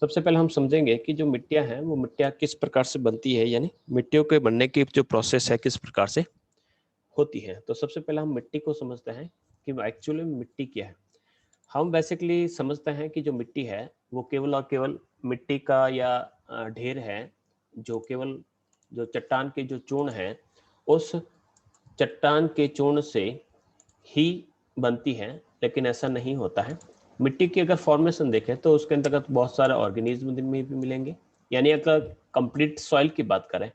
सबसे पहले हम समझेंगे कि जो मिट्टियां हैं वो मिट्टियां किस प्रकार से बनती है, यानी मिट्टियों के बनने की जो प्रोसेस है किस प्रकार से होती है। तो सबसे पहले हम मिट्टी को समझते हैं कि एक्चुअली मिट्टी क्या है। हम बेसिकली समझते हैं कि जो मिट्टी है वो केवल और केवल मिट्टी का या ढेर है, जो केवल जो चट्टान के जो चूर्ण है उस चट्टान के चूर्ण से ही बनती है। लेकिन ऐसा नहीं होता है। मिट्टी की अगर फॉर्मेशन देखें तो उसके अंतर्गत बहुत सारे ऑर्गेनिज्म में भी मिलेंगे। यानी अगर कंप्लीट सॉइल की बात करें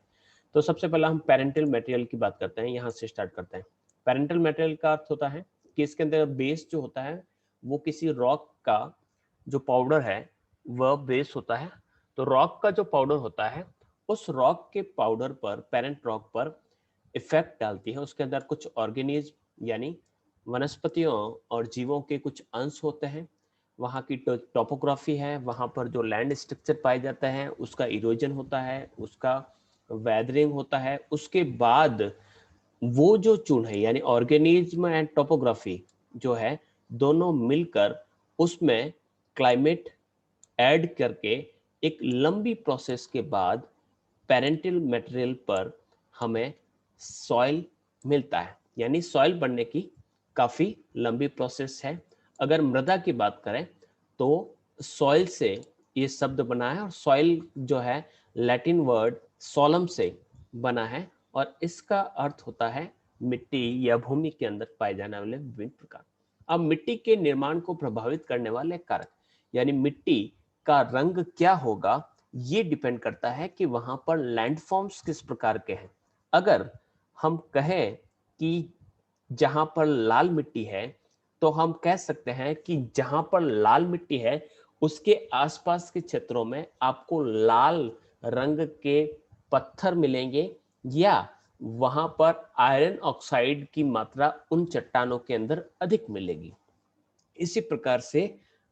तो सबसे पहले हम पेरेंटल मटेरियल की बात करते हैं, यहाँ से स्टार्ट करते हैं। पेरेंटल मटेरियल का अर्थ होता है कि इसके अंदर बेस जो होता है वो किसी रॉक का जो पाउडर है वह बेस होता है। तो रॉक का जो पाउडर होता है उस रॉक के पाउडर पर, पेरेंट रॉक पर इफेक्ट डालती है। उसके अंदर कुछ ऑर्गेनिज्म यानी वनस्पतियों और जीवों के कुछ अंश होते हैं। वहाँ की टोपोग्राफी है, वहाँ पर जो लैंड स्ट्रक्चर पाए जाता है उसका इरोजन होता है, उसका वेदरिंग होता है। उसके बाद वो जो चूर्ण है यानी ऑर्गेनिज्म एंड टोपोग्राफी जो है दोनों मिलकर उसमें क्लाइमेट ऐड करके एक लंबी प्रोसेस के बाद पेरेंटल मटेरियल पर हमें सॉइल मिलता है। यानी सॉइल बनने की काफी लंबी प्रोसेस है। अगर मृदा की बात करें तो सॉइल से ये शब्द बना है, और सॉइल जो है लैटिन वर्ड सोलम से बना है, और इसका अर्थ होता है मिट्टी या भूमि के अंदर पाए जाने वाले विभिन्न प्रकार। अब मिट्टी के निर्माण को प्रभावित करने वाले कारक यानी मिट्टी का रंग क्या होगा, ये डिपेंड करता है कि वहां पर लैंडफॉर्म्स किस प्रकार के हैं। अगर हम कहें कि जहां पर लाल मिट्टी है तो हम कह सकते हैं कि जहां पर लाल मिट्टी है उसके आसपास के क्षेत्रों में आपको लाल रंग के पत्थर मिलेंगे, या वहां पर आयरन ऑक्साइड की मात्रा उन चट्टानों के अंदर अधिक मिलेगी। इसी प्रकार से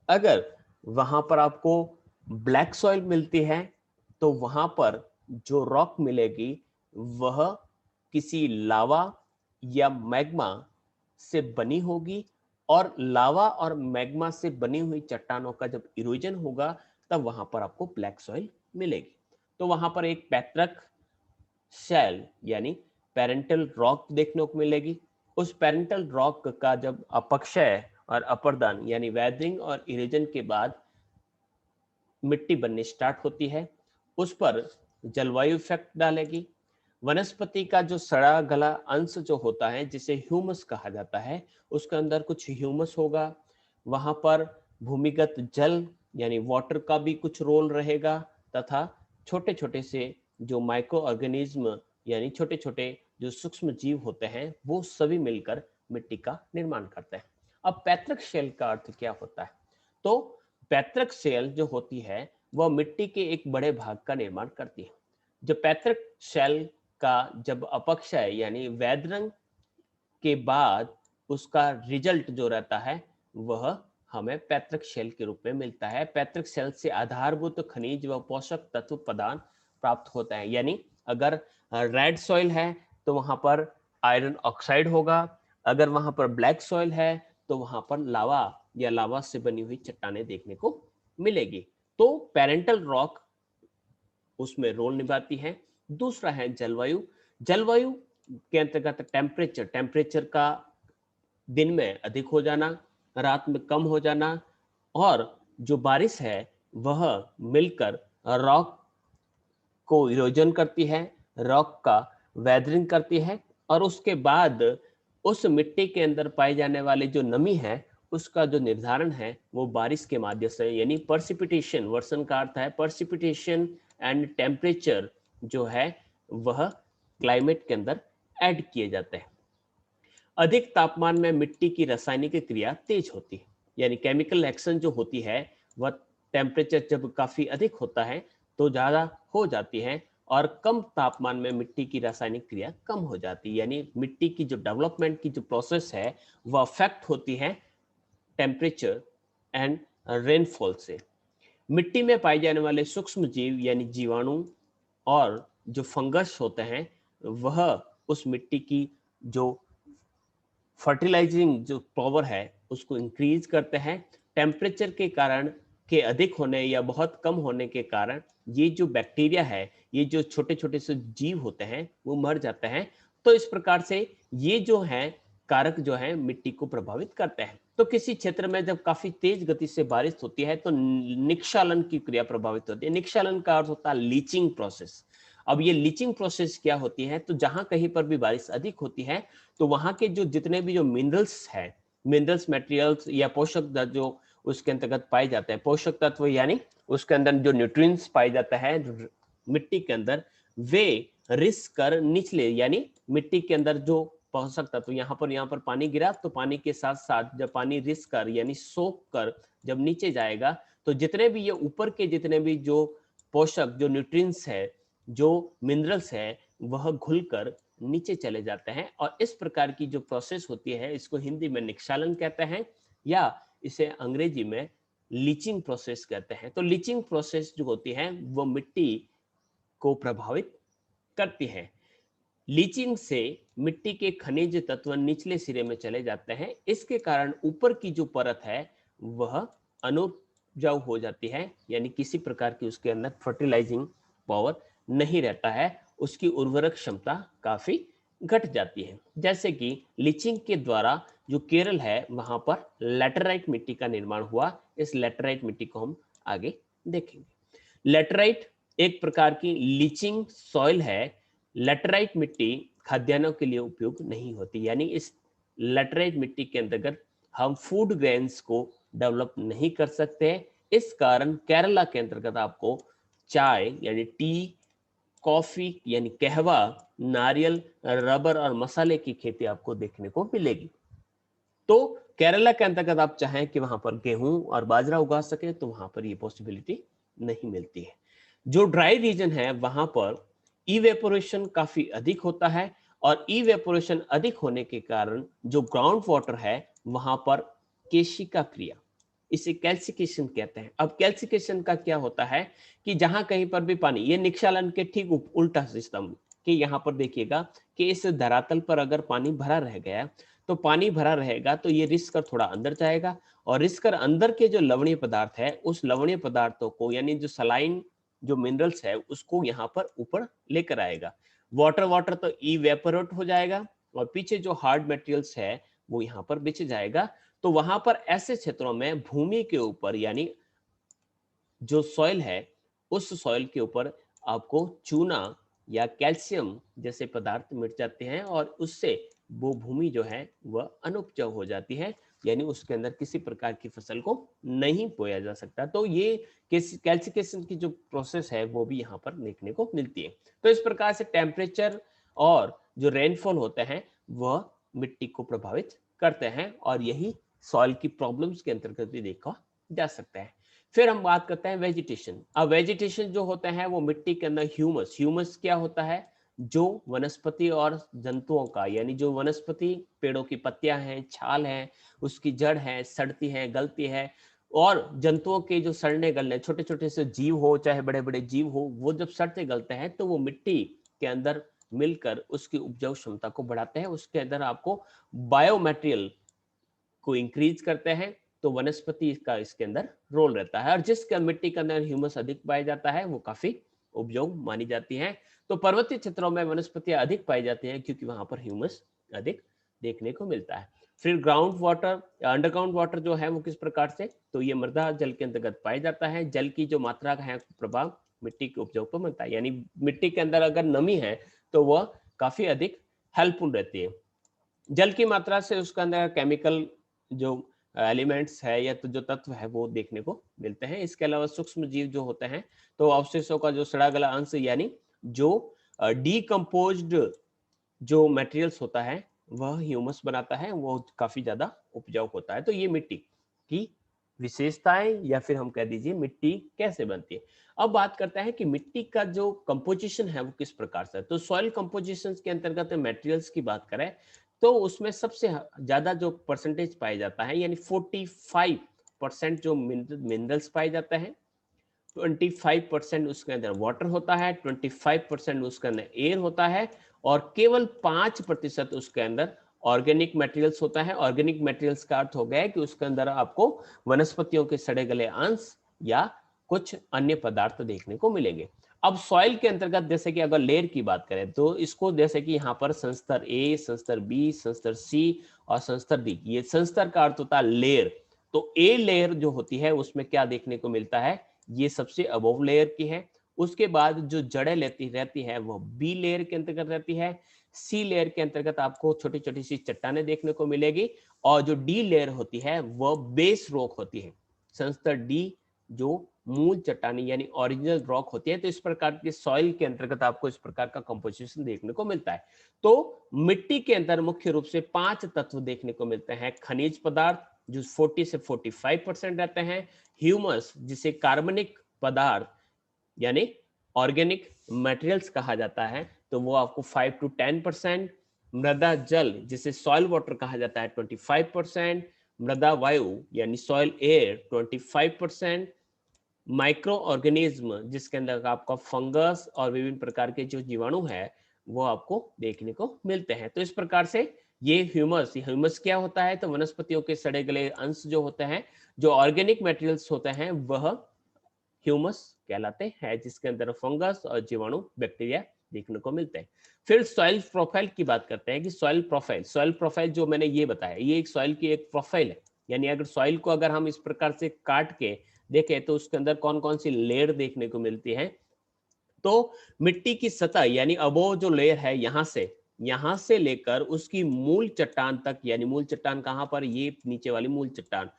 अगर वहां पर आपको ब्लैक सॉइल मिलती है तो वहां पर जो रॉक मिलेगी वह किसी लावा या मैग्मा से बनी होगी, और लावा और मैग्मा से बनी हुई चट्टानों का जब इरोजन होगा तब वहां पर आपको ब्लैक सॉइल मिलेगी। तो वहां पर एक पैतृक शैल यानी पेरेंटल रॉक देखने को मिलेगी। उस पेरेंटल रॉक का जब अपक्षय और अपर्दन यानी वेदरिंग और इरोजन के बाद मिट्टी बननी स्टार्ट होती है, उस पर जलवायु इफेक्ट डालेगी। वनस्पति का जो सड़ा गला अंश जो होता है जिसे ह्यूमस कहा जाता है, उसके अंदर कुछ ह्यूमस होगा। वहां पर भूमिगत जल यानी वाटर का भी कुछ रोल रहेगा, तथा छोटे छोटे से जो माइक्रो ऑर्गेनिज्म यानी छोटे छोटे जो सूक्ष्म जीव होते हैं वो सभी मिलकर मिट्टी का निर्माण करते हैं। अब पैतृक शेल का अर्थ क्या होता है? तो पैतृक शेल जो होती है वह मिट्टी के एक बड़े भाग का निर्माण करती है। जो पैतृक शेल का जब अपक्षय यानी वैदरंग के बाद उसका रिजल्ट जो रहता है वह हमें पैतृक शेल के रूप में मिलता है। पैतृक शेल से आधारभूत खनिज व पोषक तत्व प्रदान प्राप्त होता है। यानी अगर रेड सॉइल है तो वहां पर आयरन ऑक्साइड होगा, अगर वहां पर ब्लैक सॉइल है तो वहां पर लावा या लावा से बनी हुई चट्टानें देखने को मिलेगी। तो पेरेंटल रॉक उसमें रोल निभाती है। दूसरा है जलवायु। जलवायु के अंतर्गत टेम्परेचर, टेम्परेचर का दिन में अधिक हो जाना, रात में कम हो जाना, और जो बारिश है वह मिलकर रॉक को इरोजन करती है, रॉक का वेदरिंग करती है, और उसके बाद उस मिट्टी के अंदर पाई जाने वाली जो नमी है उसका जो निर्धारण है वो बारिश के माध्यम से यानी पर्सिपिटेशन, वर्षण का अर्थ है पर्सिपिटेशन एंड टेम्परेचर जो है वह क्लाइमेट के अंदर ऐड किए जाते हैं। अधिक तापमान में मिट्टी की रासायनिक क्रिया तेज होती है, यानी केमिकल एक्शन जो होती है वह टेम्परेचर जब काफी अधिक होता है तो ज्यादा हो जाती है, और कम तापमान में मिट्टी की रासायनिक क्रिया कम हो जाती है। यानी मिट्टी की जो डेवलपमेंट की जो प्रोसेस है वह अफेक्ट होती है टेम्परेचर एंड रेनफॉल से। मिट्टी में पाए जाने वाले सूक्ष्म जीव यानी जीवाणु और जो फंगस होते हैं वह उस मिट्टी की जो फर्टिलाइजिंग जो पावर है उसको इंक्रीज करते हैं। टेम्परेचर के कारण के अधिक होने या बहुत कम होने के कारण ये जो बैक्टीरिया है, ये जो छोटे छोटे से जीव होते हैं वो मर जाते हैं। तो इस प्रकार से ये जो है कारक जो है मिट्टी को प्रभावित करते हैं। तो किसी क्षेत्र में जब काफी तेज गति से बारिश होती है तो निक्षालन की क्रिया प्रभावित होती है। निक्षालन का अर्थ होता है लीचिंग प्रोसेस। अब ये लीचिंग प्रोसेस क्या होती है, तो जहां कहीं पर भी बारिश अधिक होती है तो वहां के जो जितने भी जो मिनरल्स है, मिनरल्स मटेरियल्स या पोषक तत्व जो उसके अंतर्गत पाए जाते हैं, पोषक तत्व यानी उसके अंदर जो न्यूट्रिएंट्स पाए जाता है मिट्टी के अंदर, वे रिस कर निचले यानी मिट्टी के अंदर जो पोषक तत्व यहाँ पर पानी गिरा तो पानी के साथ साथ जब पानी रिस कर यानी सोख कर जब नीचे जाएगा तो जितने भी ये ऊपर के जितने भी जो पोषक जो न्यूट्रिएंट्स है, जो मिनरल्स है, वह घुलकर नीचे चले जाते हैं। और इस प्रकार की जो प्रोसेस होती है इसको हिंदी में निक्षालन कहते हैं या इसे अंग्रेजी में लीचिंग प्रोसेस कहते हैं। तो लीचिंग प्रोसेस जो होती है वो मिट्टी को प्रभावित करती है। लीचिंग से मिट्टी के खनिज तत्व निचले सिरे में चले जाते हैं। इसके कारण ऊपर की जो परत है वह अनुपजाऊ हो जाती है, यानी किसी प्रकार की उसके अंदर फर्टिलाइजिंग पावर नहीं रहता है, उसकी उर्वरक क्षमता काफी घट जाती है। जैसे कि लीचिंग के द्वारा जो केरल है वहां पर लैटेराइट मिट्टी का निर्माण हुआ। इस लैटेराइट मिट्टी को हम आगे देखेंगे। लैटेराइट एक प्रकार की लीचिंग सॉइल है। लैटेराइट मिट्टी खाद्यान्नों के लिए उपयोग नहीं होती, यानी इस लैटेराइट मिट्टी के अंतर्गत हम फूड ग्रेन्स को डेवलप नहीं कर सकते। इस कारण केरला के अंतर्गत आपको चाय यानी टी, कॉफी यानी कहवा, नारियल, रबर और मसाले की खेती आपको देखने को मिलेगी। तो केरला के अंतर्गत आप चाहें कि वहां पर गेहूं और बाजरा उगा सके तो वहां पर ये पॉसिबिलिटी नहीं मिलती है। जो ड्राई रीजन है वहां पर इवेपोरेशन काफी अधिक होता है और इवेपोरेशन अधिक होने के कारण जो ग्राउंड वाटर है वहां पर केशिका क्रिया, इसे कैल्सिकेशन कहते हैं। अब कैल्सिकेशन का क्या होता है कि जहां कहीं पर भी पानी, ये निक्षालन के ठीक उल्टा सिस्टम कि यहाँ पर देखिएगा कि इस धरातल पर अगर पानी भरा रह गया तो पानी भरा रहेगा तो ये रिस कर थोड़ा अंदर जाएगा और रिस कर अंदर के जो लवणीय पदार्थ है उस लवणीय पदार्थों को यानी जो सलाइन जो मिनरल्स है उसको यहाँ पर ऊपर लेकर आएगा। वाटर वाटर तो इवेपोरेट हो जाएगा और पीछे जो हार्ड मटेरियल्स है वो यहाँ पर बिछ जाएगा। तो वहां पर ऐसे क्षेत्रों में भूमि के ऊपर यानी जो सॉइल है उस सॉइल के ऊपर आपको चूना या कैल्शियम जैसे पदार्थ मिट जाते हैं और उससे वो भूमि जो है वह अनुपजाऊ हो जाती है, यानी उसके अंदर किसी प्रकार की फसल को नहीं बोया जा सकता। तो ये कैल्सिफिकेशन की जो प्रोसेस है वो भी यहाँ पर देखने को मिलती है। तो इस प्रकार से टेम्परेचर और जो रेनफॉल होते हैं वह मिट्टी को प्रभावित करते हैं और यही सॉइल की प्रॉब्लम्स के अंतर्गत भी देखा जा सकता है। फिर हम बात करते हैं वेजिटेशन। अब वेजिटेशन जो होता है वो मिट्टी के अंदर ह्यूमस, ह्यूमस क्या होता है, जो वनस्पति और जंतुओं का यानी जो वनस्पति पेड़ों की पत्तियां हैं, छाल है, उसकी जड़ है, सड़ती है, गलती है, और जंतुओं के जो सड़ने गलने छोटे छोटे से जीव हो चाहे बड़े बड़े जीव हो, वो जब सड़ते गलते हैं तो वो मिट्टी के अंदर मिलकर उसकी उपजाऊ क्षमता को बढ़ाते हैं। उसके अंदर आपको बायोमैटेरियल को इंक्रीज करते हैं। तो वनस्पति का इसके अंदर रोल रहता है और जिसका मिट्टी के अंदर ह्यूमस अधिक पाया जाता है वो काफी उपजाऊ मानी जाती है। तो पर्वतीय क्षेत्रों में वनस्पतियां अधिक पाई जाती हैं क्योंकि वहां पर ह्यूमस अधिक देखने को मिलता है। फिर ग्राउंड वाटर या अंडरग्राउंड वाटर जो है वो किस प्रकार से, तो ये मृदा जल के अंतर्गत पाया जाता है। जल की जो मात्रा है प्रभाव मिट्टी के उपजाऊ पर बनता है, यानी मिट्टी के अंदर अगर नमी है तो वह काफी अधिक हेल्पफुल रहती है। जल की मात्रा से उसके अंदर केमिकल जो एलिमेंट्स है या तो जो तत्व है वो देखने को मिलते हैं। इसके अलावा सूक्ष्म जीव जो होते हैं तो अवशेषों का जो सड़ा गला अंश यानी जो डीकम्पोज्ड जो मटेरियल्स होता है वह ह्यूमस बनाता है, वो काफी ज्यादा उपजाऊ होता है। तो ये मिट्टी की विशेषताएं या फिर हम कह दीजिए मिट्टी कैसे बनती है। अब बात करते हैं कि मिट्टी का जो कंपोजिशन है वो किस प्रकार से है। तो सॉइल कंपोजिशन के अंतर्गत मटेरियल्स की बात करें तो उसमें सबसे ज्यादा जो परसेंटेज पाया जाता है यानी 45% जो मिनरल्स पाए जाते हैं, 25% उसके अंदर वाटर होता है, 25% उसके अंदर एयर होता है और केवल 5% उसके अंदर ऑर्गेनिक मटेरियल्स होता है। ऑर्गेनिक मटेरियल्स का अर्थ हो गया है कि उसके अंदर आपको वनस्पतियों के सड़े गले अंश या कुछ अन्य पदार्थ देखने को मिलेंगे। अब सॉइल के अंतर्गत जैसे कि अगर लेयर की बात करें तो इसको जैसे कि यहाँ पर संस्तर ए, संस्तर बी, संस्तर सी और संस्तर डी, ये संस्तर का अर्थ होता है लेयर। तो ए लेयर जो होती है उसमें क्या देखने को मिलता है, ये सबसे अबोव लेयर की है। उसके बाद जो जड़ें लेती रहती है वो बी लेयर के अंतर्गत रहती है। सी लेयर के अंतर्गत आपको छोटी छोटी सी चट्टाने देखने को मिलेगी और जो डी लेयर होती है वह बेस रॉक होती है। संस्तर डी जो मूल चट्टानी यानी ओरिजिनल रॉक होती है। तो इस प्रकार के सॉइल के अंतर्गत आपको इस प्रकार का कंपोजिशन देखने को मिलता है। तो मिट्टी के अंदर मुख्य रूप से 5 तत्व देखने को मिलते हैं। खनिज पदार्थ जो 40 से 45% रहते हैं, ह्यूमस जिसे कार्बनिक पदार्थ यानी ऑर्गेनिक मटेरियल्स कहा जाता है तो वो आपको 5 to 10%, मृदा जल जिसे सॉइल वाटर कहा जाता है 25%, मृदा वायु यानी सॉइल एयर 25%, माइक्रो ऑर्गेनिज्म जिसके अंदर आपका फंगस और विभिन्न प्रकार के जो जीवाणु है वो आपको देखने को मिलते हैं। तो इस प्रकार से ये ह्यूमस, ह्यूमस क्या होता है, तो वनस्पतियों के सड़े गले अंश जो होते हैं, जो ऑर्गेनिक मटेरियल्स होते हैं वह ह्यूमस कहलाते हैं, जिसके अंदर फंगस और जीवाणु बैक्टीरिया देखने को मिलते हैं। फिर सॉइल प्रोफाइल की बात करते हैं कि सॉइल प्रोफाइल जो मैंने ये बताया ये एक सॉइल की एक प्रोफाइल है। यानी अगर सॉइल को अगर हम इस प्रकार से काट के देखें तो उसके अंदर कौन कौन सी लेयर देखने को मिलती है। तो मिट्टी की सतह यानी अबोव जो लेयर है यहां से लेकर उसकी मूल चट्टान तक, यानी मूल चट्टान कहां पर, ये नीचे वाली मूल चट्टान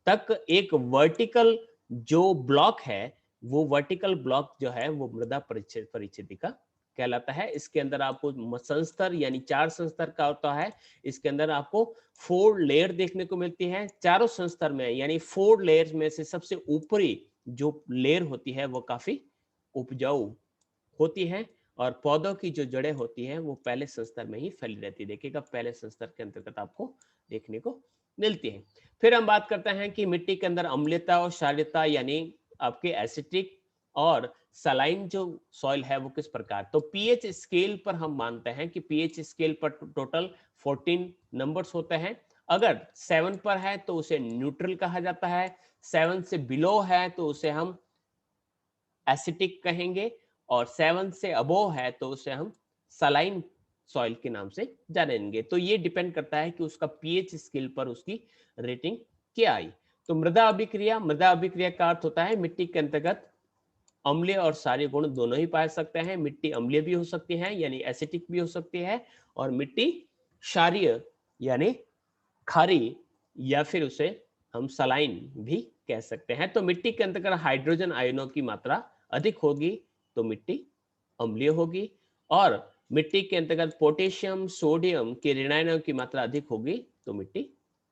तक एक वर्टिकल जो ब्लॉक है, वो वर्टिकल ब्लॉक जो है वो मृदा परिच्छेदिका कहलाता है। इसके अंदर आपको संस्तर यानी 4 संस्तर का होता है। इसके अंदर आपको 4 लेयर देखने को मिलती है। चारों संस्तर में यानी 4 लेयर्स में से सबसे ऊपरी जो लेयर होती है वो काफी उपजाऊ होती है और पौधों की जो जड़ें होती हैं वो पहले संस्तर में ही फैली रहती है। देखिएगा पहले संस्तर के अंतर्गत आपको देखने को मिलती है। फिर हम बात करते हैं कि मिट्टी के अंदर अम्लीयता और क्षारीयता यानी आपके एसिटिक और सलाइन जो सॉइल है वो किस प्रकार, तो पीएच स्केल पर हम मानते हैं कि पीएच स्केल पर टोटल 14 नंबर्स होते हैं। अगर 7 पर है तो उसे न्यूट्रल कहा जाता है, 7 से बिलो है तो उसे हम एसिटिक कहेंगे और 7 से अबोव है तो उसे हम सलाइन सॉइल के नाम से जानेंगे। तो ये डिपेंड करता है कि उसका पीएच स्केल पर उसकी रेटिंग क्या आई। तो मृदा अभिक्रिया का अर्थ होता है मिट्टी के अंतर्गत अम्लीय और क्षारीय गुण दोनों ही पाए सकते हैं। मिट्टी अम्लीय भी हो सकती है यानी एसिटिक भी हो सकती है, और मिट्टी क्षारीय यानी खारी या फिर उसे हम सलाइन भी कह सकते हैं। तो मिट्टी के अंतर्गत हाइड्रोजन आयनों की मात्रा अधिक होगी तो मिट्टी अम्लीय होगी, और मिट्टी के अंतर्गत पोटेशियम सोडियम के ऋण आयनों की मात्रा अधिक होगी तो मिट्टी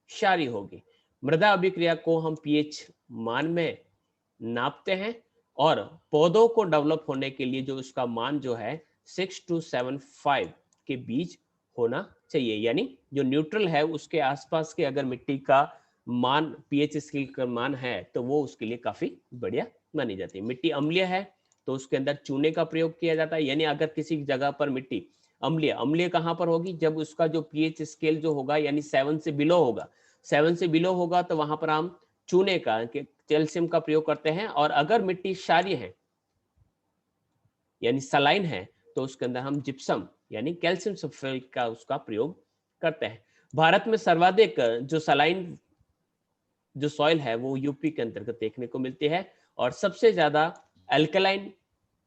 क्षारीय होगी। मृदा अभिक्रिया को हम पीएच मान में नापते हैं और पौधों को डेवलप होने के लिए जो उसका मान जो है 6 to 7.5 के बीच होना चाहिए। यानी जो न्यूट्रल है उसके आसपास के अगर मिट्टी का मान पीएच स्केल का मान है तो वो उसके लिए काफी बढ़िया मानी जाती है। मिट्टी अम्लीय है तो उसके अंदर चूने का प्रयोग किया जाता है। यानी अगर किसी जगह पर मिट्टी अम्लीय कहां पर होगी, जब उसका जो पीएच स्केल जो होगा यानी 7 से बिलो होगा, 7 से बिलो होगा तो वहां पर हम चूने का कैल्शियम का प्रयोग करते हैं। और अगर मिट्टी क्षारीय है यानी सलाइन है तो उसके अंदर हम जिप्सम यानी कैल्शियम सल्फेट का उसका प्रयोग करते हैं। भारत में सर्वाधिक जो सलाइन जो सॉइल है वो यूपी के अंतर्गत देखने को मिलती है, और सबसे ज्यादा अल्कलाइन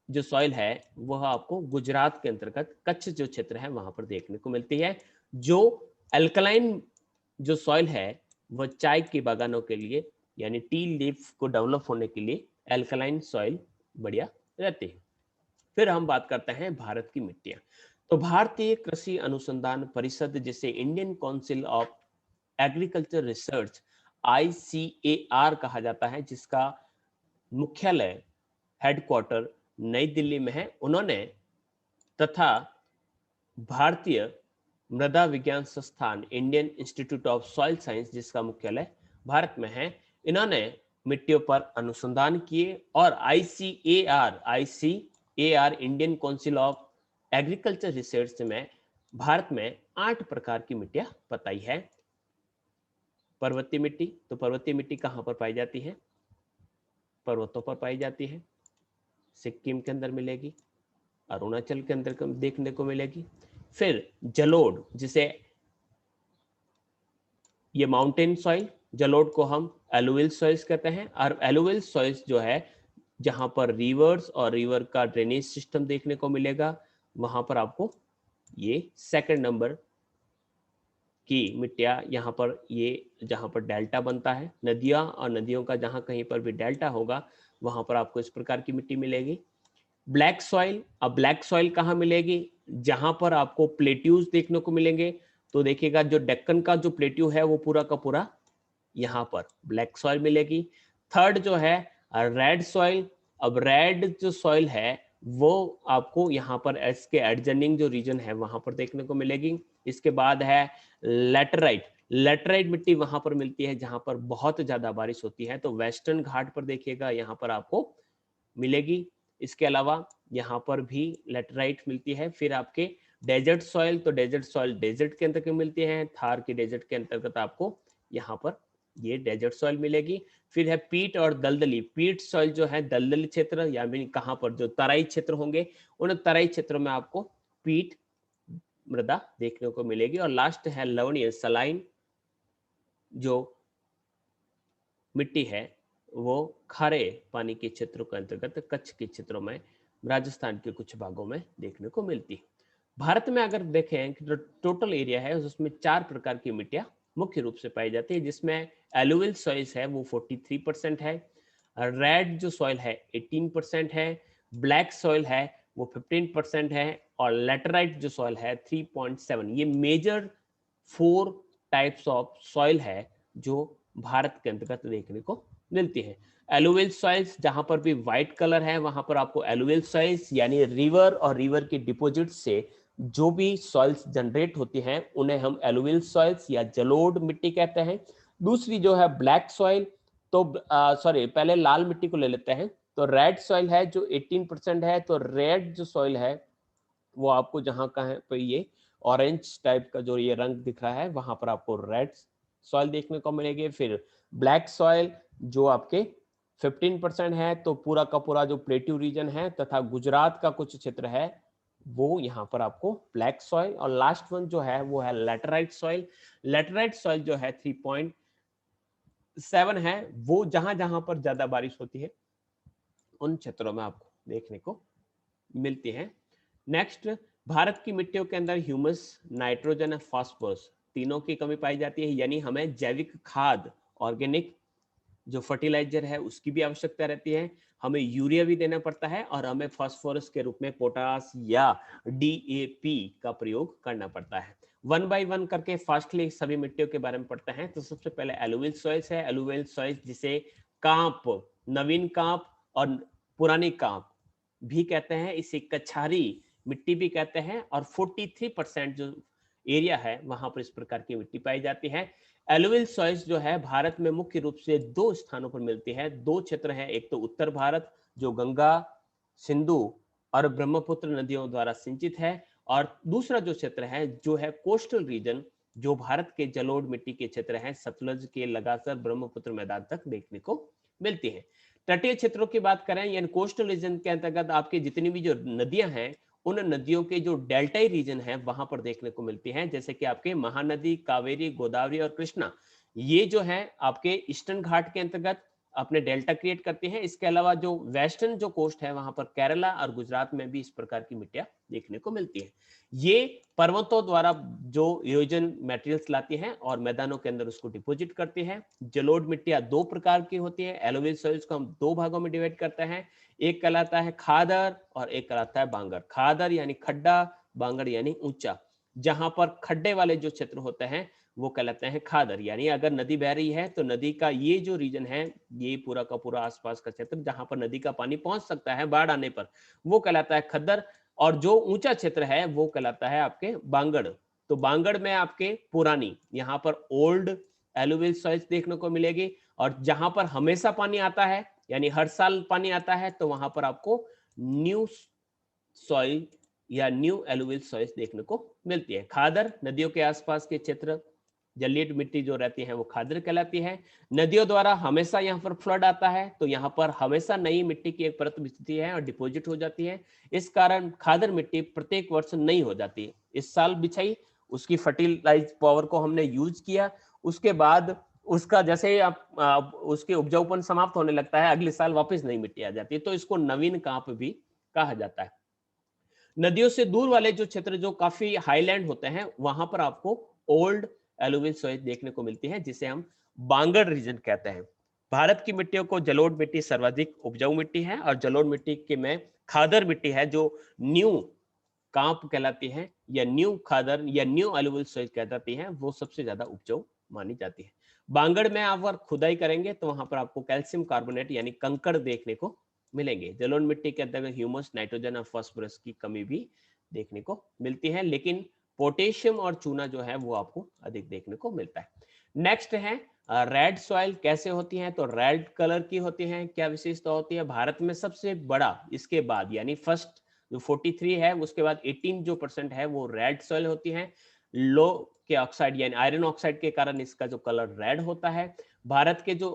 जो सॉइल है वह आपको गुजरात के अंतर्गत कच्छ जो क्षेत्र है वहां पर देखने को मिलती है। जो अल्कलाइन जो सॉइल है वह चाय के बागानों के लिए यानी टी लीफ को डेवलप होने के लिए अल्कलाइन सॉइल बढ़िया रहती है। फिर हम बात करते हैं भारत की मिट्टियां। तो भारतीय कृषि अनुसंधान परिषद जिसे Indian council of agriculture research ICAR कहा जाता है, जिसका मुख्यालय हेडक्वार्टर नई दिल्ली में है, उन्होंने तथा भारतीय मृदा विज्ञान संस्थान Indian institute of soil science जिसका मुख्यालय भारत में है, इन्होंने मिट्टियों पर अनुसंधान किए और ICAR Indian council of agriculture research में भारत में 8 प्रकार की मिट्टियां बताई है। पर्वतीय मिट्टी, तो पर्वतीय मिट्टी कहां पर पाई जाती है, पर्वतों पर पाई जाती है, सिक्किम के अंदर मिलेगी, अरुणाचल के अंदर देखने को मिलेगी। फिर जलोढ़, जिसे ये माउंटेन सॉइल, जलोढ़ को हम एलुवियल सॉइल्स कहते हैं। और एलुवियल सॉइल्स जो है जहां पर रिवर्स और रिवर का ड्रेनेज सिस्टम देखने को मिलेगा, वहां पर आपको ये सेकंड नंबर की मिट्टियां, यहाँ पर ये जहां पर डेल्टा बनता है, नदियां और नदियों का जहां कहीं पर भी डेल्टा होगा वहां पर आपको इस प्रकार की मिट्टी मिलेगी। ब्लैक सॉइल, अब ब्लैक सॉइल कहाँ मिलेगी? जहां पर आपको प्लेट्यूज देखने को मिलेंगे। तो देखिएगा जो डेक्कन का जो प्लेट्यू है वो पूरा का पूरा यहाँ पर ब्लैक सॉइल मिलेगी। थर्ड जो है रेड सॉइल। अब रेड जो सॉइल है वो आपको यहाँ पर इसके एडजनिंग जो रीजन है वहां पर देखने को मिलेगी। इसके बाद है लेटराइट। लेटराइट मिट्टी वहां पर मिलती है जहां पर बहुत ज्यादा बारिश होती है, तो वेस्टर्न घाट पर देखिएगा यहाँ पर आपको मिलेगी। इसके अलावा यहाँ पर भी लेटराइट मिलती है। फिर आपके डेजर्ट सॉइल, तो डेजर्ट सॉइल डेजर्ट के अंतर्गत मिलती है, थार की डेजर्ट के अंतर्गत आपको यहाँ पर ये डेजर्ट सॉइल मिलेगी। फिर है पीट और दलदली। पीट सॉइल जो है दलदली क्षेत्र, या कहाँ पर जो तराई क्षेत्र होंगे उन तराई क्षेत्रों में आपको पीट मृदा देखने को मिलेगी। और लास्ट है लवणीय सलाइन जो मिट्टी है वो खारे पानी के क्षेत्रों के अंतर्गत कच्छ के क्षेत्रों में, राजस्थान के कुछ भागों में देखने को मिलती है। भारत में अगर देखें कि जो टोटल एरिया है उसमें 4 प्रकार की मिट्टियां मुख्य रूप से पाई जाती है, जिसमें एलुवियल सॉइल्स है वो 43% है, रेड जो सॉइल है 18% है, ब्लैक सॉइल है वो 15% है, और लेटराइट जो सॉइल है 3.7। ये मेजर 4 टाइप्स ऑफ सॉइल है जो भारत के अंतर्गत देखने को मिलती है। एलुवियल सॉइल्स, जहां पर भी व्हाइट कलर है वहां पर आपको एलुवियल सॉइल्स यानी रिवर और रिवर के डिपोजिट से जो भी सॉइल्स जनरेट होती हैं उन्हें हम एलुवियल सॉइल्स या जलोढ़ मिट्टी कहते हैं। दूसरी जो है ब्लैक सॉइल, तो सॉरी पहले लाल मिट्टी को ले लेते हैं। तो रेड सॉइल है जो 18% है। तो रेड जो सॉइल है वो आपको जहां का है पे ये ऑरेंज टाइप का जो ये रंग दिख रहा है वहां पर आपको रेड सॉइल देखने को मिलेगी। फिर ब्लैक सॉइल जो आपके 15% है, तो पूरा का पूरा जो प्लेट्यू रीजन है तथा गुजरात का कुछ क्षेत्र है वो यहाँ पर आपको ब्लैक सॉइल। और लास्ट वन जो है वो है लेटराइट सॉइल। लेटराइट सॉइल जो है 3.7 है, वो जहां जहां पर ज्यादा बारिश होती है उन क्षेत्रों में आपको देखने को मिलती है। नेक्स्ट, भारत की मिट्टियों के अंदर ह्यूमस, नाइट्रोजन और फास्फोरस तीनों की कमी पाई जाती है, यानी हमें जैविक खाद, ऑर्गेनिक जो फर्टिलाइजर है उसकी भी आवश्यकता रहती है। हमें यूरिया भी देना पड़ता है और हमें फास्फोरस के रूप में पोटास या डीएपी का प्रयोग करना पड़ता है। वन बाय वन करके फास्टली सभी मिट्टियों के बारे में पढ़ते हैं। तो सबसे पहले एलुवियल सॉइल्स है। एलुवियल सॉइल्स जिसे कांप, नवीन कांप और पुरानी कांप भी कहते हैं, इसे कछारी मिट्टी भी कहते हैं। और 43% जो एरिया है वहां पर इस प्रकार की मिट्टी पाई जाती है। एलुवियल सॉइल्स जो है भारत में मुख्य रूप से 2 स्थानों पर मिलती है। 2 क्षेत्र हैं, एक तो उत्तर भारत जो गंगा, सिंधु और ब्रह्मपुत्र नदियों द्वारा सिंचित है, और दूसरा जो क्षेत्र है जो है कोस्टल रीजन, जो भारत के जलोढ़ मिट्टी के क्षेत्र हैं, सतलज के लगातार ब्रह्मपुत्र मैदान तक देखने को मिलती है। तटीय क्षेत्रों की बात करें यानी कोस्टल रीजन के अंतर्गत आपकी जितनी भी जो नदियां हैं उन नदियों के जो डेल्टाई रीजन है वहां पर देखने को मिलती है, जैसे कि आपके महानदी, कावेरी, गोदावरी और कृष्णा। ये जो है आपके ईस्टर्न घाट के अंतर्गत अपने डेल्टा क्रिएट करती हैं। इसके अलावा जो वेस्टर्न जो कोस्ट है वहां पर केरला और गुजरात में भी इस प्रकार की मिट्टियां देखने को मिलती है। ये पर्वतों द्वारा जो इरोजन मटेरियल्स लाती हैं और मैदानों के अंदर उसको डिपॉजिट करती है। जलोढ़ मिट्टियां 2 प्रकार की होती है। एलुवियल सॉइल्स को हम 2 भागों में डिवाइड करते हैं, एक कहलाता है खादर और एक कहलाता है बांगर। खादर यानी खड्डा, बांगर यानी ऊंचा। जहां पर खड्डे वाले जो क्षेत्र होते हैं वो कहलाते हैं खादर, यानी अगर नदी बह रही है तो नदी का ये जो रीजन है, ये पूरा का पूरा आसपास का क्षेत्र जहां पर नदी का पानी पहुंच सकता है बाढ़ आने पर, वो कहलाता है खद्दर। और जो ऊंचा क्षेत्र है वो कहलाता है आपके बांगड़। तो बांगड़ में आपके पुरानी, यहाँ पर ओल्ड एलुवियल सॉइल्स देखने को मिलेगी। और जहां पर हमेशा पानी आता है यानी हर साल पानी आता है, तो वहां पर आपको न्यू सॉइल या न्यू एलुवियल सॉइल्स देखने को मिलती है। खादर नदियों के आसपास के क्षेत्र जलीय मिट्टी जो रहती है वो खादर कहलाती है। नदियों द्वारा हमेशा यहाँ पर फ्लड आता है, तो यहाँ पर हमेशा नई मिट्टी की एक परत बिछती है और डिपॉजिट हो जाती है। इस कारण खादर मिट्टी प्रत्येक वर्ष नई हो जाती है। इस साल बिछाई, उसकी फर्टिलाइज पावर को हमने यूज किया, उसके बाद उसका जैसे ही आप उसके उपजाऊपन समाप्त होने लगता है, अगले साल वापस नई मिट्टी आ जाती है, तो इसको नवीन कांप भी कहा जाता है। नदियों से दूर वाले जो क्षेत्र जो काफी हाईलैंड होते हैं, वहां पर आपको ओल्ड एलुवियल सॉइल देखने को मिलती है, जिसे हम बांगड़ रीजन कहते हैं। भारत की मिट्टियों को जलोढ़ मिट्टी सर्वाधिक उपजाऊ मिट्टी है, और जलोढ़ मिट्टी के में खादर मिट्टी है जो न्यू कांप कहलाती है, या न्यू खादर या न्यू एलुवियल सॉइल कहलाती है, वो सबसे ज्यादा उपजाऊ मानी जाती है। बांगड़ में आप अगर खुदाई करेंगे तो वहां पर आपको कैल्शियम कार्बोनेट यानी कंकड़ देखने को मिलेंगे। जलोढ़ मिट्टी के अंतर्गत ह्यूमस, नाइट्रोजन और फास्फोरस की कमी भी देखने को मिलती है, लेकिन पोटेशियम और चूना जो है वो आपको अधिक देखने को मिलता है। नेक्स्ट है रेड सॉइल कैसे होती है, तो रेड कलर की होती है। क्या विशेषता होती है, भारत में सबसे बड़ा इसके बाद यानी फर्स्ट जो 43 है, उसके बाद 18 जो परसेंट है वो रेड सॉइल होती है। लो के ऑक्साइड यानी आयरन ऑक्साइड के कारण इसका जो कलर रेड होता है। भारत के जो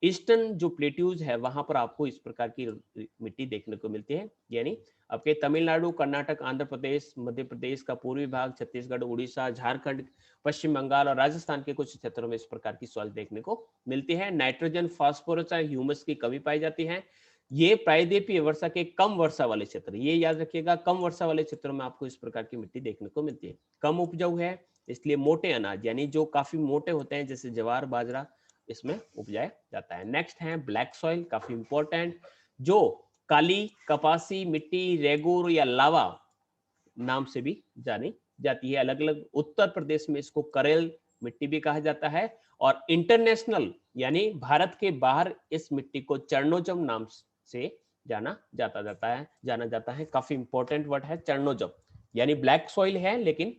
ईस्टर्न जो प्लेट्यूज है वहां पर आपको इस प्रकार की मिट्टी देखने को मिलती है, यानी आपके तमिलनाडु, कर्नाटक, आंध्र प्रदेश, मध्य प्रदेश का पूर्वी भाग, छत्तीसगढ़, उड़ीसा, झारखंड, पश्चिम बंगाल और राजस्थान के कुछ क्षेत्रों में इस प्रकार की सॉइल देखने को मिलती है। नाइट्रोजन, फास्फोरस और ह्यूमस की कमी पाई जाती है। ये प्रायद्वीपीय वर्षा के कम वर्षा वाले क्षेत्र, ये याद रखिएगा, कम वर्षा वाले क्षेत्रों में आपको इस प्रकार की मिट्टी देखने को मिलती है। कम उपजाऊ है, इसलिए मोटे अनाज यानी जो काफी मोटे होते हैं जैसे ज्वार, बाजरा, इसमें उपजाया जाता है। नेक्स्ट है ब्लैक सॉइल, काफी इंपॉर्टेंट, जो काली कपासी मिट्टी, रेगुर या लावा नाम से भी जानी जाती है। अलग अलग उत्तर प्रदेश में इसको करेल मिट्टी भी कहा जाता है, और इंटरनेशनल यानी भारत के बाहर इस मिट्टी को चर्नोजम नाम से जाना जाता है। काफी इंपॉर्टेंट वर्ड है चर्नोजम, यानी ब्लैक सॉइल है लेकिन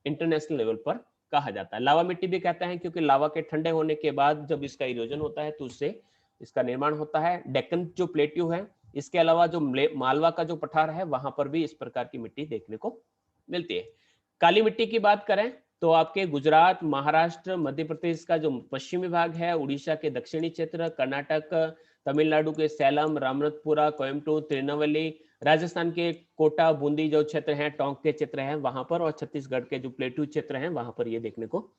इंटरनेशनल लेवल पर कहा जाता है। लावा मिट्टी भी कहते हैं क्योंकि लावा के ठंडे होने के बाद जब इसका इरोजन होता है तो उससे इसका निर्माण होता है। डेक्कन जो प्लेट्यू है, इसके अलावा जो मालवा का जो पठार है वहां पर भी इस प्रकार की मिट्टी देखने को मिलती है। काली मिट्टी की बात करें तो आपके गुजरात, महाराष्ट्र, मध्य प्रदेश का जो पश्चिमी भाग है, उड़ीसा के दक्षिणी क्षेत्र, कर्नाटक, तमिलनाडु के सैलम, रामनाथपुरा, कोयम्बटूर, तिरुनेलवेली, राजस्थान के कोटा, बूंदी जो क्षेत्र हैं, टोंक के क्षेत्र हैं वहां पर, और छत्तीसगढ़ के जो प्लेटू क्षेत्र हैं वहां पर ये देखने को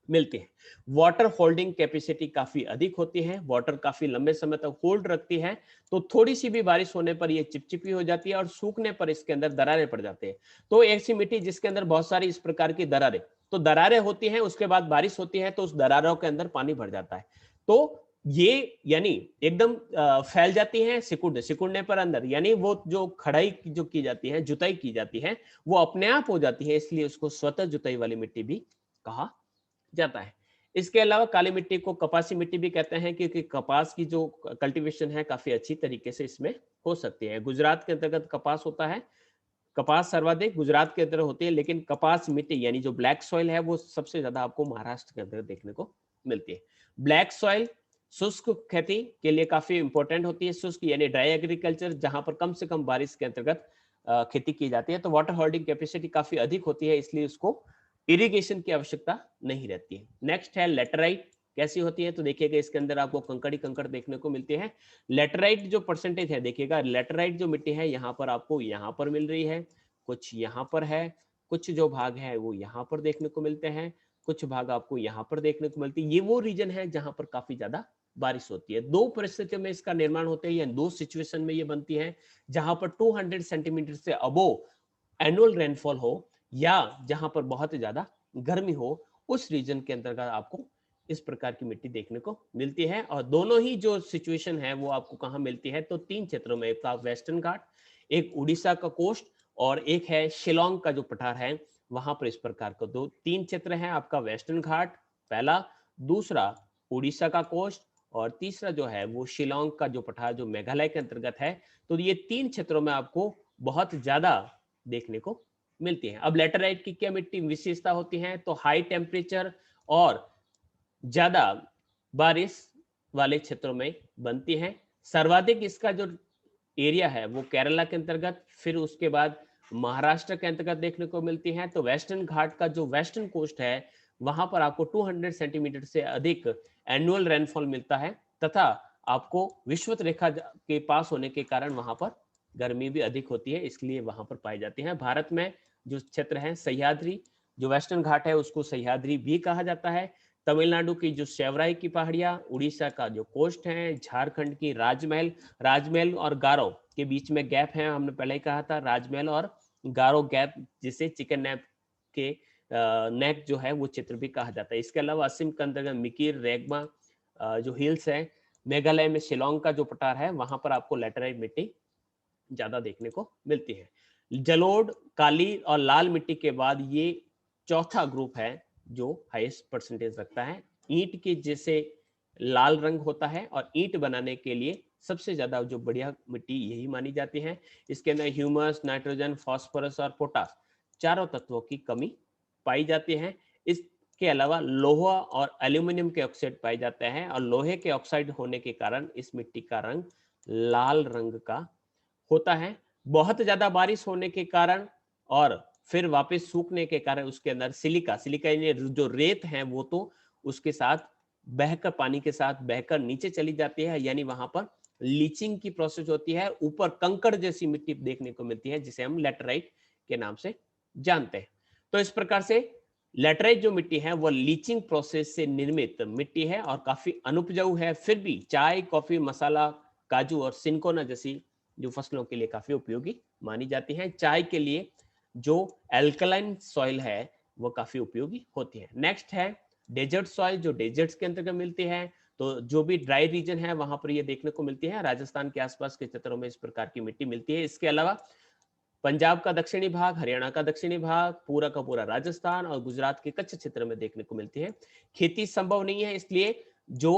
मिलती है। वाटर होल्डिंग कैपेसिटी काफी अधिक होती है, वाटर काफी लंबे समय तक होल्ड रखती है, तो थोड़ी सी भी बारिश होने पर ये चिपचिपी हो जाती है और सूखने पर इसके अंदर दरारें पड़ जाते हैं। तो ऐसी मिट्टी जिसके अंदर बहुत सारी इस प्रकार की दरारें, तो दरारें होती हैं, उसके बाद बारिश होती है तो उस दरारों के अंदर पानी भर जाता है, तो ये यानी एकदम फैल जाती है, सिकुड़ने पर अंदर, यानी वो जो खड़ाई जो की जाती है, जुताई की जाती है, वो अपने आप हो जाती है, इसलिए उसको स्वतः जुताई वाली मिट्टी भी कहा जाता है। इसके अलावा काली मिट्टी को कपासी मिट्टी भी कहते हैं क्योंकि कपास की जो कल्टीवेशन है काफी अच्छी तरीके से इसमें हो सकती है। गुजरात के अंतर्गत कपास होता है, कपास सर्वाधिक गुजरात के अंदर होती है, लेकिन कपास मिट्टी यानी जो ब्लैक सॉइल है वो सबसे ज्यादा आपको महाराष्ट्र के अंदर देखने को मिलती है। ब्लैक सॉइल शुष्क खेती के लिए काफी इंपॉर्टेंट होती है। शुष्क यानी ड्राई एग्रीकल्चर, जहां पर कम से कम बारिश के अंतर्गत खेती की जाती है, तो वाटर होल्डिंग कैपेसिटी काफी अधिक होती है, इसलिए उसको इरिगेशन की आवश्यकता नहीं रहती है। नेक्स्ट है लेटराइट, कैसी होती है, तो देखिएगा इसके अंदर आपको कंकड़ी कंकड़ देखने को मिलती है। लेटराइट जो परसेंटेज है, देखिएगा लेटराइट जो मिट्टी है यहाँ पर आपको यहाँ पर मिल रही है, कुछ यहाँ पर है, कुछ जो भाग है वो यहाँ पर देखने को मिलते हैं, कुछ भाग आपको यहाँ पर देखने को मिलती है। ये वो रीजन है जहां पर काफी ज्यादा बारिश होती है। दो परिस्थितियों में इसका निर्माण होता है, या दो सिचुएशन में ये बनती है, जहां पर 200 सेंटीमीटर से अबोव एनुअल रेनफॉल हो, या जहां पर बहुत ज्यादा गर्मी हो, उस रीजन के अंतर्गत आपको इस प्रकार की मिट्टी देखने को मिलती है। और दोनों ही जो सिचुएशन है वो आपको कहाँ मिलती है, तो तीन क्षेत्रों में, एक वेस्टर्न घाट, एक उड़ीसा का कोस्ट, और एक है शिलोंग का जो पठार है, वहां पर इस प्रकार का दो तीन क्षेत्र है आपका। वेस्टर्न घाट पहला, दूसरा उड़ीसा का कोस्ट, और तीसरा जो है वो शिलोंग का जो पठार जो मेघालय के अंतर्गत है। तो ये तीन क्षेत्रों में आपको बहुत ज्यादा देखने को मिलती है। अब लेटराइट की क्या मिट्टी विशेषता होती है, तो हाई टेम्परेचर और ज्यादा बारिश वाले क्षेत्रों में बनती है। सर्वाधिक इसका जो एरिया है वो केरला के अंतर्गत, फिर उसके बाद महाराष्ट्र के अंतर्गत देखने को मिलती है। तो वेस्टर्न घाट का जो वेस्टर्न कोस्ट है वहां पर आपको 200 सेंटीमीटर से अधिक एनुअल रेनफॉल मिलता है, तथा आपको विषुवत रेखा के पास होने के कारण वहां पर गर्मी भी अधिक होती है, इसलिए वहां पर पाई जाती है। भारत में जो क्षेत्र है सह्याद्री, जो वेस्टर्न घाट है उसको सह्याद्री भी कहा जाता है। तमिलनाडु की जो सेवराई की पहाड़ियां, उड़ीसा का जो कोस्ट है, झारखंड की राजमहल, राजमहल और गारो के बीच में गैप है, हमने पहले ही कहा था, राजमहल और गारो गैप, जिसे चिकन नेप के नेक जो है वो चित्र भी कहा जाता है। इसके अलावा असम के अंतर्गत मिकिर, रेगमा जो हिल्स है, मेघालय में शिलोंग का जो पठार है वहां पर आपको लैटेराइट मिट्टी ज्यादा देखने को मिलती है। जलोढ़, काली और लाल मिट्टी के बाद ये चौथा ग्रुप है जो हाईएस्ट परसेंटेज रखता है। ईंट के जैसे लाल रंग होता है और ईंट बनाने के लिए सबसे ज्यादा जो बढ़िया मिट्टी यही मानी जाती है। इसके अंदर ह्यूमस, नाइट्रोजन, फास्फोरस और पोटास चारों तत्वों की कमी पाई जाती है। इसके अलावा लोहा और एल्यूमिनियम के ऑक्साइड पाए जाते हैं, और लोहे के ऑक्साइड होने के कारण इस मिट्टी का रंग लाल रंग का होता है। बहुत ज्यादा बारिश होने के कारण और फिर वापस सूखने के कारण उसके अंदर सिलिका सिलिका जो रेत है वो तो उसके साथ बहकर, पानी के साथ बहकर नीचे चली जाती है, यानी वहां पर लीचिंग की प्रोसेस होती है, ऊपर कंकड़ जैसी मिट्टी देखने को मिलती है जिसे हम लेटराइट के नाम से जानते हैं। तो इस प्रकार से लेटराइट जो मिट्टी है वो लीचिंग प्रोसेस से निर्मित मिट्टी है और काफी अनुपजाऊ है, फिर भी चाय, कॉफी, मसाला, काजू और सिनकोना जैसी जो फसलों के लिए काफी उपयोगी मानी जाती है। चाय के लिए जो एल्कलाइन सॉइल है वो काफी उपयोगी होती है। नेक्स्ट है डेजर्ट सॉइल, जो डेजर्ट्स के अंतर्गत मिलती है। तो जो भी ड्राई रीजन है वहां पर ये देखने को मिलती है। राजस्थान के आसपास के क्षेत्रों में इस प्रकार की मिट्टी मिलती है। इसके अलावा पंजाब का दक्षिणी भाग, हरियाणा का दक्षिणी भाग, पूरा का पूरा राजस्थान और गुजरात के कच्छ क्षेत्र में देखने को मिलती है। खेती संभव नहीं है, इसलिए जो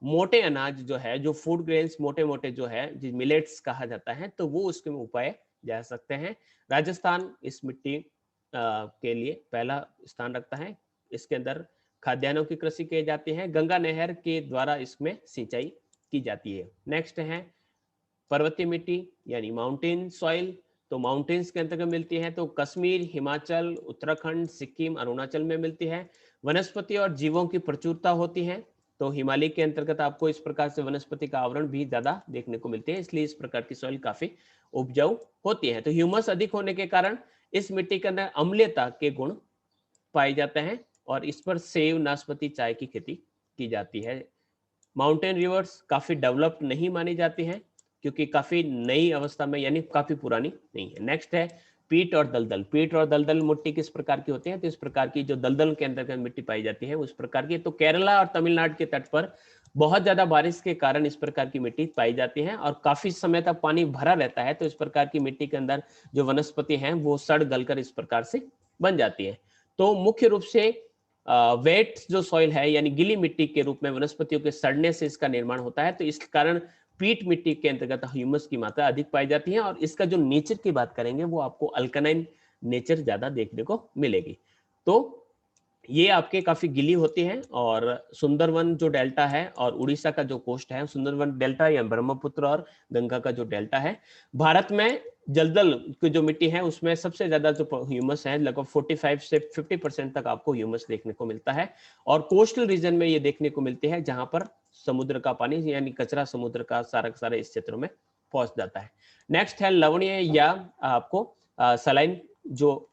मोटे अनाज जो है, जो फूड ग्रेन्स मोटे मोटे जो है, जो मिलेट्स कहा जाता है, तो वो उसके में उपाय जा सकते हैं। राजस्थान इस मिट्टी के लिए पहला स्थान रखता है। इसके अंदर खाद्यान्नों की कृषि की जाती है, गंगा नहर के द्वारा इसमें सिंचाई की जाती है। नेक्स्ट है पर्वतीय मिट्टी यानी माउंटेन सॉइल। तो माउंटेन्स के अंतर्गत मिलती है, तो कश्मीर, हिमाचल, उत्तराखंड, सिक्किम, अरुणाचल में मिलती है। वनस्पति और जीवों की प्रचुरता होती है, तो हिमालय के अंतर्गत आपको इस प्रकार से वनस्पति का आवरण भी ज्यादा देखने को मिलते हैं, इसलिए इस प्रकार की सॉइल काफी उपजाऊ होती है। तो ह्यूमस अधिक होने के कारण इस मिट्टी के अंदर अम्लीयता के गुण पाए जाते हैं और इस पर सेब, नाशपाती, चाय की खेती की जाती है। माउंटेन रिवर्स काफी डेवलप्ड नहीं मानी जाती हैं, क्योंकि काफी नई अवस्था में यानी काफी पुरानी नहीं है। नेक्स्ट है पीट और दलदल। पीट और दलदल मिट्टी किस प्रकार की होती है? तो इस प्रकार की जो दलदल के अंदर मिट्टी पाई जाती है उस प्रकार की। तो केरला और तमिलनाडु के तट पर बहुत ज्यादा बारिश के कारण इस प्रकार की मिट्टी पाई जाती है और काफी समय तक पानी भरा रहता है, तो इस प्रकार की मिट्टी के अंदर जो वनस्पति है वो सड़ गलकर इस प्रकार से बन जाती है। तो मुख्य रूप से वेट जो सॉइल है यानी गीली मिट्टी के रूप में वनस्पतियों के सड़ने से इसका निर्माण होता है, तो इस कारण पीट मिट्टी के अंतर्गत ह्यूमस की मात्रा अधिक पाई जाती है और इसका जो नेचर की बात करेंगे वो आपको अल्कनाइन नेचर ज्यादा देखने को मिलेगी। तो ये आपके काफी गीली होती हैं। और सुंदरवन जो डेल्टा है और उड़ीसा का जो कोस्ट है, सुंदरवन डेल्टा या ब्रह्मपुत्र और गंगा का जो डेल्टा है, भारत में जलदल की जो मिट्टी है उसमें सबसे ज्यादा जो ह्यूमस है लगभग 45 से 50% तक आपको ह्यूमस देखने को मिलता है। और कोस्टल रीजन में ये देखने को मिलती है जहां पर समुद्र का पानी यानी कचरा समुद्र का सारा इस क्षेत्रों में पहुंच जाता है। नेक्स्ट है लवणीय या आपको सलाइन जो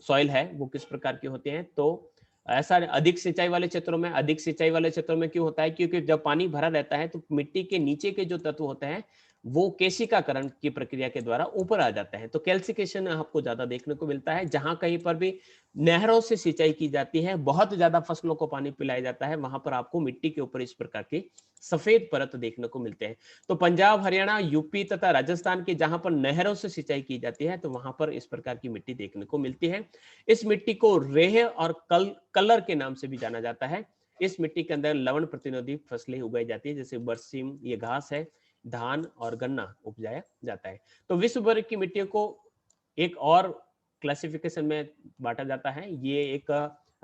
सॉइल है वो किस प्रकार की होती है? तो ऐसा अधिक सिंचाई वाले क्षेत्रों में, अधिक सिंचाई वाले क्षेत्रों में क्यों होता है? क्योंकि जब पानी भरा रहता है तो मिट्टी के नीचे के जो तत्व होते हैं वो केशिकाकरण की प्रक्रिया के द्वारा ऊपर आ जाते हैं, तो कैल्सिफिकेशन आपको ज्यादा देखने को मिलता है। जहां कहीं पर भी नहरों से सिंचाई की जाती है, बहुत ज्यादा फसलों को पानी पिलाया जाता है, वहां पर आपको मिट्टी के ऊपर इस प्रकार की सफेद परत देखने को मिलते हैं। तो पंजाब, हरियाणा, यूपी तथा राजस्थान के जहां पर नहरों से सिंचाई की जाती है तो वहां पर इस प्रकार की मिट्टी देखने को मिलती है। इस मिट्टी को रेह और कलर के नाम से भी जाना जाता है। इस मिट्टी के अंदर लवण प्रतिरोधी फसलें उगाई जाती है, जैसे बरसीम, ये घास है, धान और गन्ना उपजाया जाता है। तो विश्व भर की मिट्टियों को एक और क्लासिफिकेशन में बांटा जाता है। ये एक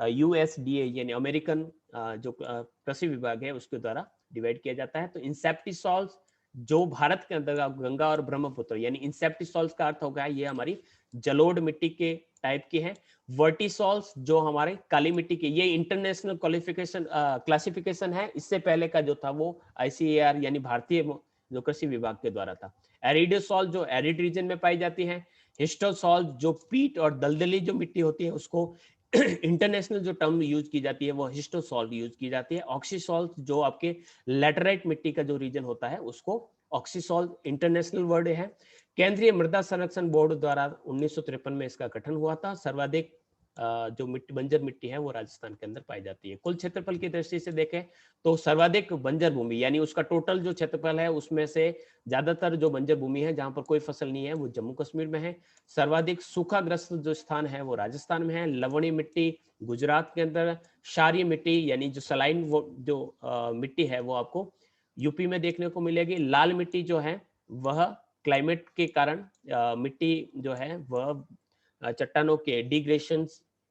यूएसडीए यानी अमेरिकन जो कृषि विभाग है उसके द्वारा डिवाइड किया जाता है। तो इंसेप्टिसॉल्स जो भारत के अंदर गंगा और ब्रह्मपुत्र यानी इंसेप्टिसॉल्स का अर्थ हो गया ये हमारी जलोढ़ मिट्टी के टाइप की है। वर्टिसॉल्स जो हमारे काली मिट्टी के, ये इंटरनेशनल क्वालिफिकेशन क्लासिफिकेशन है, इससे पहले का जो था वो आईसीएआर यानी भारतीय जो कृषि विभाग के द्वारा था। एरिडोसॉल जो एरिड रीजन में पाई जाती है। हिस्टोसॉल जो पीट और दलदली जो मिट्टी होती है उसको इंटरनेशनल जो टर्म यूज की जाती है वो हिस्टोसॉल यूज की जाती है। ऑक्सीसॉल जो आपके लैटेराइट मिट्टी का जो रीजन होता है उसको ऑक्सीसॉल इंटरनेशनल वर्ड है। केंद्रीय मृदा संरक्षण बोर्ड द्वारा 1953 में इसका गठन हुआ था। सर्वाधिक जो बंजर मिट्टी है वो राजस्थान के अंदर पाई जाती है। कुल क्षेत्रफल की दृष्टि से देखें तो सर्वाधिक बंजर भूमि यानी उसका टोटल जो क्षेत्रफल है उसमें से ज्यादातर जो बंजर भूमि है जहां पर कोई फसल नहीं है वो जम्मू कश्मीर में है। सर्वाधिक सूखाग्रस्त जो स्थान है वो राजस्थान में है। लवणीय मिट्टी गुजरात के अंदर, क्षारीय मिट्टी यानी जो सलाइन जो मिट्टी है वो आपको यूपी में देखने को मिलेगी। लाल मिट्टी जो है वह क्लाइमेट के कारण मिट्टी जो है वह चट्टानों के डिग्रेशन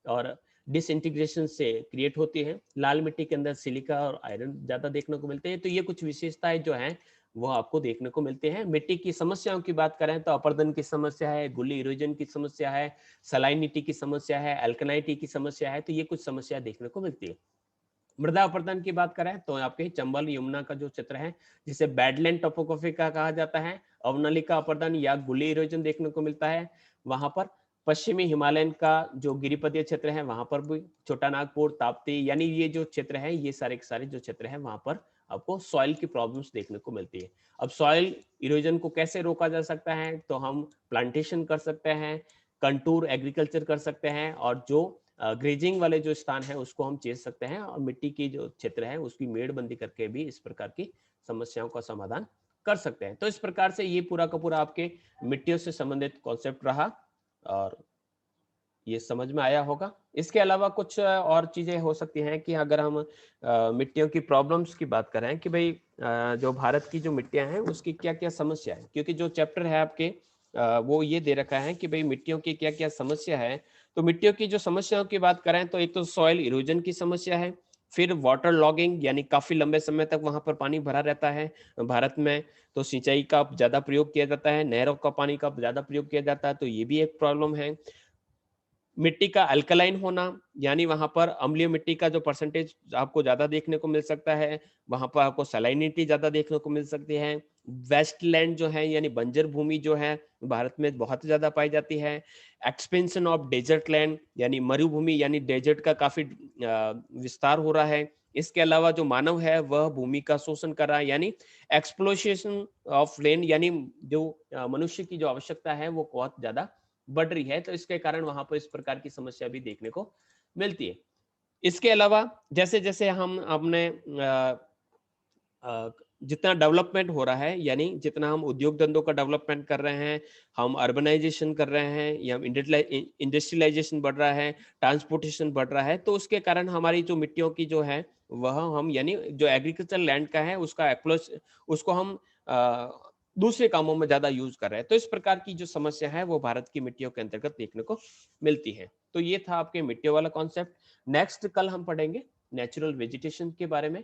और डिसइंटीग्रेशन से क्रिएट होती है। लाल मिट्टी के अंदर सिलिका और आयरन ज्यादा देखने को मिलते हैं। तो ये कुछ विशेषताएं जो हैं वो आपको देखने को मिलते हैं। मिट्टी की समस्याओं की बात करें तो अपरदन की समस्या है, गुली इरोजन की समस्या है, सलाइनिटी की समस्या है, अल्कनाइटी की समस्या है। तो ये कुछ समस्या देखने को मिलती है। मृदा अपरदन की बात करें तो आपके चंबल यमुना का जो क्षेत्र है जिसे बैडलैंड टोपोग्राफी का कहा जाता है, अवनलिका अपरदन या गुली इरोजन देखने को मिलता है। वहां पर पश्चिमी हिमालयन का जो गिरिपदीय क्षेत्र है वहां पर भी छोटा नागपुर, ताप्ती यानी ये जो क्षेत्र है ये सारे के सारे जो क्षेत्र है वहां पर आपको सॉइल की प्रॉब्लम्स देखने को मिलती है। अब सॉइल इरोजन को कैसे रोका जा सकता है, तो हम प्लांटेशन कर सकते हैं, कंटूर एग्रीकल्चर कर सकते हैं और जो ग्रेजिंग वाले जो स्थान है उसको हम चेज सकते हैं और मिट्टी की जो क्षेत्र है उसकी मेड़बंदी करके भी इस प्रकार की समस्याओं का समाधान कर सकते हैं। तो इस प्रकार से ये पूरा का पूरा आपके मिट्टियों से संबंधित कॉन्सेप्ट रहा और ये समझ में आया होगा। इसके अलावा कुछ और चीजें हो सकती हैं कि अगर हम मिट्टियों की प्रॉब्लम्स की बात करें कि भाई जो भारत की जो मिट्टियां हैं उसकी क्या क्या समस्या है, क्योंकि जो चैप्टर है आपके वो ये दे रखा है कि भाई मिट्टियों की क्या क्या समस्या है। तो मिट्टियों की जो समस्याओं की बात करें तो एक तो सॉइल इरोजन की समस्या है, फिर वाटर लॉगिंग यानी काफी लंबे समय तक वहां पर पानी भरा रहता है भारत में, तो सिंचाई का ज्यादा प्रयोग किया जाता है, नहरों का पानी का ज्यादा प्रयोग किया जाता है, तो ये भी एक प्रॉब्लम है। मिट्टी का अल्कलाइन होना यानी वहां पर अम्लीय मिट्टी का जो परसेंटेज आपको ज्यादा देखने को मिल सकता है, वहां पर आपको सलाइनिटी ज्यादा देखने को मिल सकती है। वेस्टलैंड जो है यानी बंजर भूमि जो है भारत में बहुत ज्यादा पाई जाती है। एक्सपेंशन ऑफ डेजर्ट लैंड यानी मरुभूमि यानी डेजर्ट का काफी विस्तार हो रहा है। इसके अलावा जो मानव है वह भूमि का शोषण कर रहा है यानी एक्सप्लोइटेशन ऑफ लैंड यानी जो मनुष्य की जो आवश्यकता है वो बहुत ज्यादा बढ़ रही है, तो इसके कारण वहां पर इस प्रकार की समस्या भी देखने को मिलती है। इसके अलावा जैसे जैसे हम अपने जितना डेवलपमेंट हो रहा है यानी जितना हम उद्योग धंधों का डेवलपमेंट कर रहे हैं, हम अर्बनाइजेशन कर रहे हैं या इंडस्ट्रियलाइजेशन बढ़ रहा है, ट्रांसपोर्टेशन बढ़ रहा है, तो उसके कारण हमारी जो मिट्टियों की जो है वह हम यानी जो एग्रीकल्चर लैंड का है उसका उसको हम दूसरे कामों में ज्यादा यूज कर रहे हैं। तो इस प्रकार की जो समस्या है वो भारत की मिट्टियों के अंतर्गत देखने को मिलती है। तो ये था आपके मिट्टियों वाला कॉन्सेप्ट। नेक्स्ट कल हम पढ़ेंगे नेचुरल वेजिटेशन के बारे में।